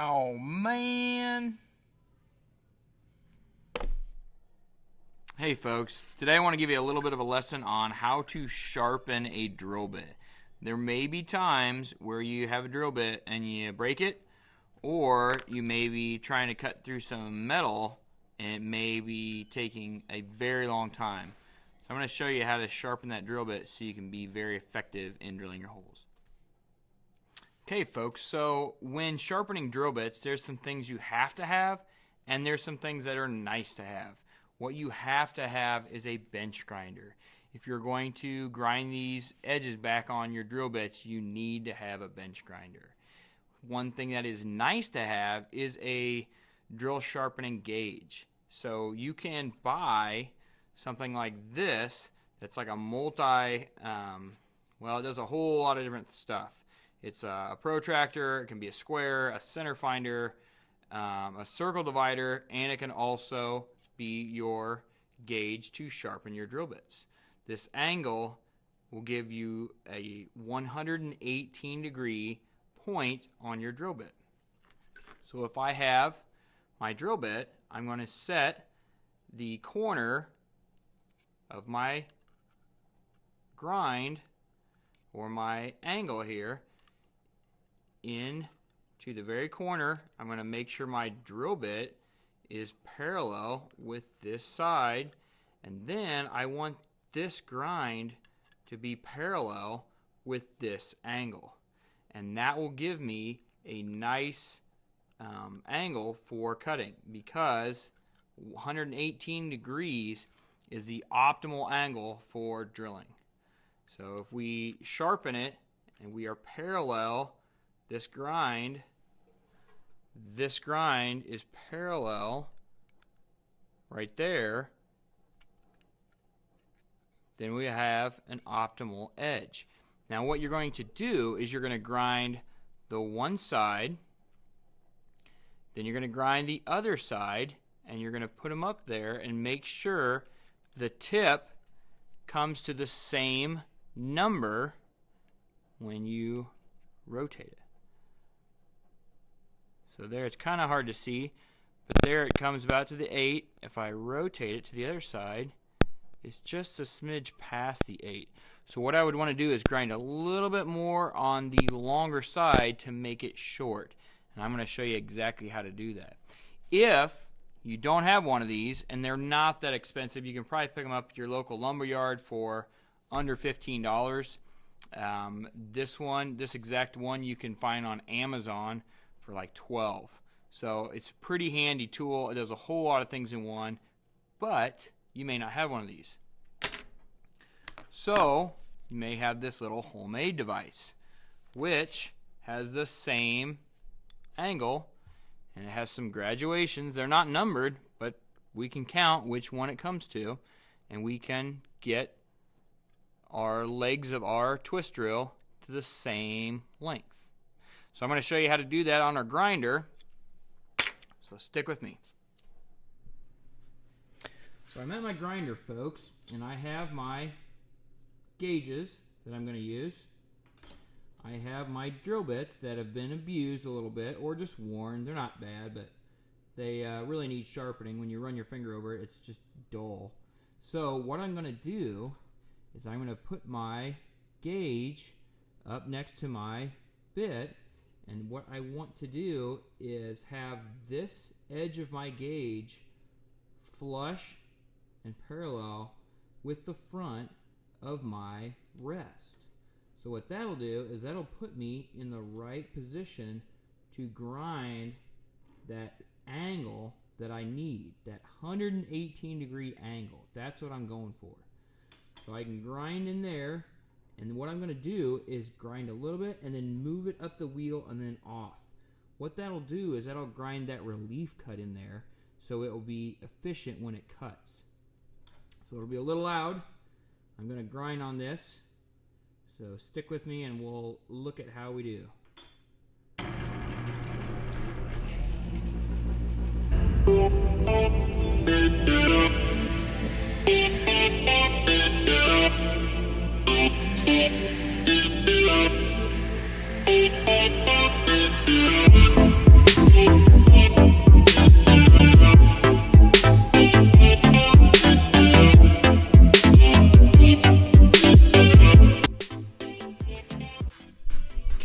Oh, man. Hey, folks. Today I want to give you a little bit of a lesson on how to sharpen a drill bit. There may be times where you have a drill bit and you break it, or you may be trying to cut through some metal and it may be taking a very long time. So I'm going to show you how to sharpen that drill bit so you can be very effective in drilling your holes. Okay, folks, so when sharpening drill bits, there's some things you have to have and there's some things that are nice to have. What you have to have is a bench grinder. If you're going to grind these edges back on your drill bits, you need to have a bench grinder. One thing that is nice to have is a drill sharpening gauge. So you can buy something like this that's like a well, it does a whole lot of different stuff. It's a protractor, it can be a square, a center finder, a circle divider, and it can also be your gauge to sharpen your drill bits. This angle will give you a 118 degree point on your drill bit. So if I have my drill bit, I'm going to set the corner of my grind or my angle here in to the very corner. I'm going to make sure my drill bit is parallel with this side, and then I want this grind to be parallel with this angle, and that will give me a nice angle for cutting, because 118 degrees is the optimal angle for drilling. So if we sharpen it and we are parallel, this grind is parallel right there, then we have an optimal edge. Now what you're going to do is you're going to grind the one side, then you're going to grind the other side, and you're going to put them up there and make sure the tip comes to the same number when you rotate it. So there, it's kind of hard to see, but there it comes about to the 8. If I rotate it to the other side, it's just a smidge past the 8. So what I would want to do is grind a little bit more on the longer side to make it short. And I'm going to show you exactly how to do that. If you don't have one of these, and they're not that expensive, you can probably pick them up at your local lumber yard for under $15. This exact one you can find on Amazon for like $12. So it's a pretty handy tool. It does a whole lot of things in one, but you may not have one of these. So you may have this little homemade device, which has the same angle, and it has some graduations. They're not numbered, but we can count which one it comes to, and we can get our legs of our twist drill to the same length. So I'm going to show you how to do that on our grinder, so stick with me. So I'm at my grinder, folks, and I have my gauges that I'm going to use. I have my drill bits that have been abused a little bit or just worn. They're not bad, but they really need sharpening. When you run your finger over it, it's just dull. So what I'm going to do is I'm going to put my gauge up next to my bit, and what I want to do is have this edge of my gauge flush and parallel with the front of my rest. So what that'll do is that'll put me in the right position to grind that angle that I need, that 118 degree angle. That's what I'm going for. So I can grind in there, and what I'm going to do is grind a little bit and then move it up the wheel and then off. What that'll do is that'll grind that relief cut in there, so it will be efficient when it cuts. So it'll be a little loud. I'm going to grind on this. So stick with me and we'll look at how we do.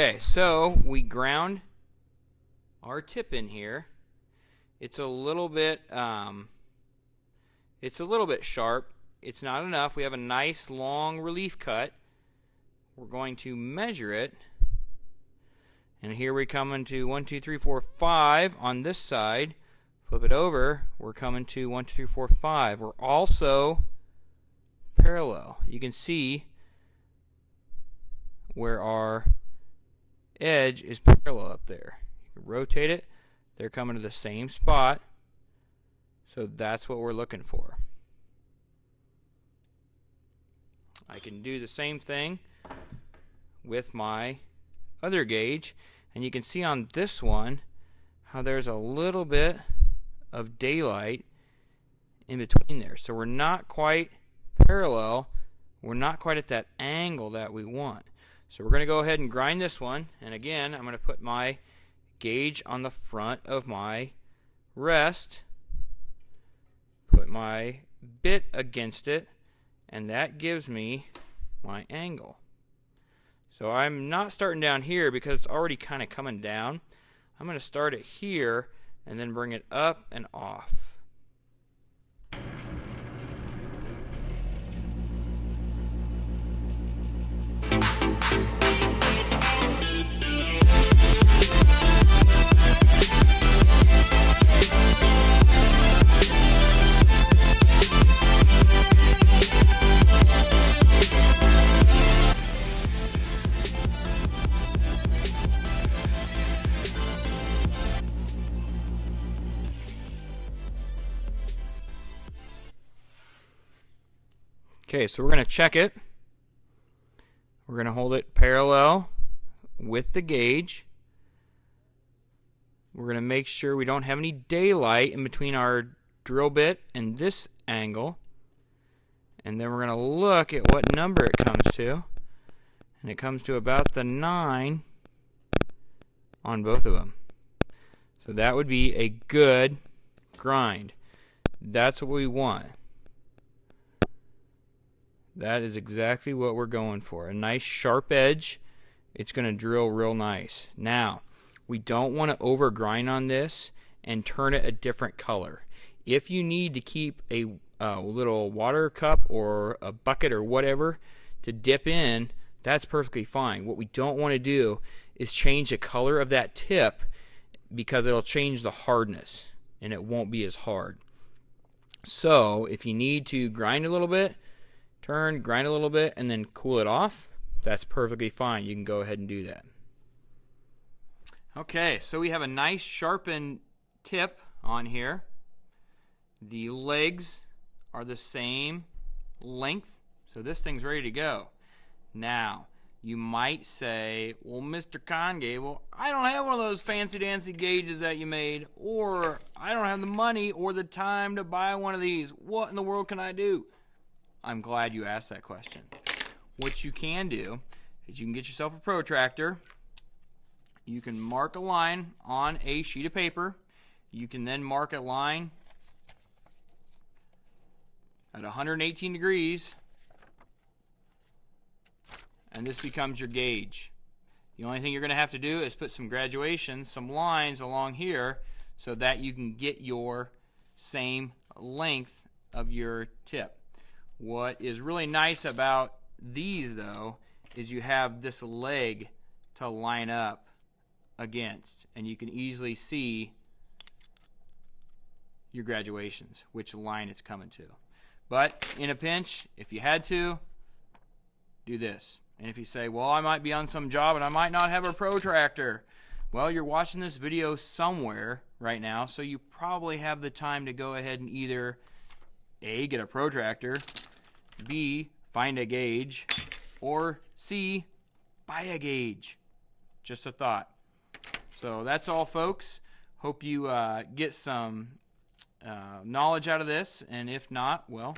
Okay, so we ground our tip in here. It's a little bit sharp. It's not enough. We have a nice long relief cut. We're going to measure it. And here we come into 1, 2, 3, 4, 5 on this side. Flip it over. We're coming to 1, 2, 3, 4, 5. We're also parallel. You can see where our edge is parallel up there. You can rotate it. They're coming to the same spot. So that's what we're looking for. I can do the same thing with my other gauge, and you can see on this one how there's a little bit of daylight in between there. So we're not quite parallel. We're not quite at that angle that we want. So we're going to go ahead and grind this one, and again I'm going to put my gauge on the front of my rest, put my bit against it, and that gives me my angle. So I'm not starting down here because it's already kind of coming down. I'm going to start it here and then bring it up and off. Okay, so we're going to check it. We're going to hold it parallel with the gauge. We're going to make sure we don't have any daylight in between our drill bit and this angle. And then we're going to look at what number it comes to. And it comes to about the 9 on both of them. So that would be a good grind. That's what we want. That is exactly what we're going for. A nice sharp edge. It's going to drill real nice. Now, we don't want to over grind on this and turn it a different color. If you need to keep a little water cup or a bucket or whatever to dip in, that's perfectly fine. What we don't want to do is change the color of that tip because it'll change the hardness and it won't be as hard. So, if you need to grind a little bit, turn, grind a little bit, and then cool it off, that's perfectly fine. You can go ahead and do that. Okay, so we have a nice sharpened tip on here. The legs are the same length, so this thing's ready to go. Now, you might say, well, Mr. Kongable, I don't have one of those fancy-dancy gauges that you made, or I don't have the money or the time to buy one of these. What in the world can I do? I'm glad you asked that question. What you can do is you can get yourself a protractor. You can mark a line on a sheet of paper. You can then mark a line at 118 degrees, and this becomes your gauge. The only thing you're going to have to do is put some graduations, some lines along here so that you can get your same length of your tip. What is really nice about these, though, is you have this leg to line up against, and you can easily see your graduations, which line it's coming to. But in a pinch, if you had to, do this. And if you say, well, I might be on some job and I might not have a protractor, well, you're watching this video somewhere right now, so you probably have the time to go ahead and either A, get a protractor, B, find a gauge, or C, buy a gauge. Just a thought. So that's all, folks. Hope you get some knowledge out of this, and if not, well,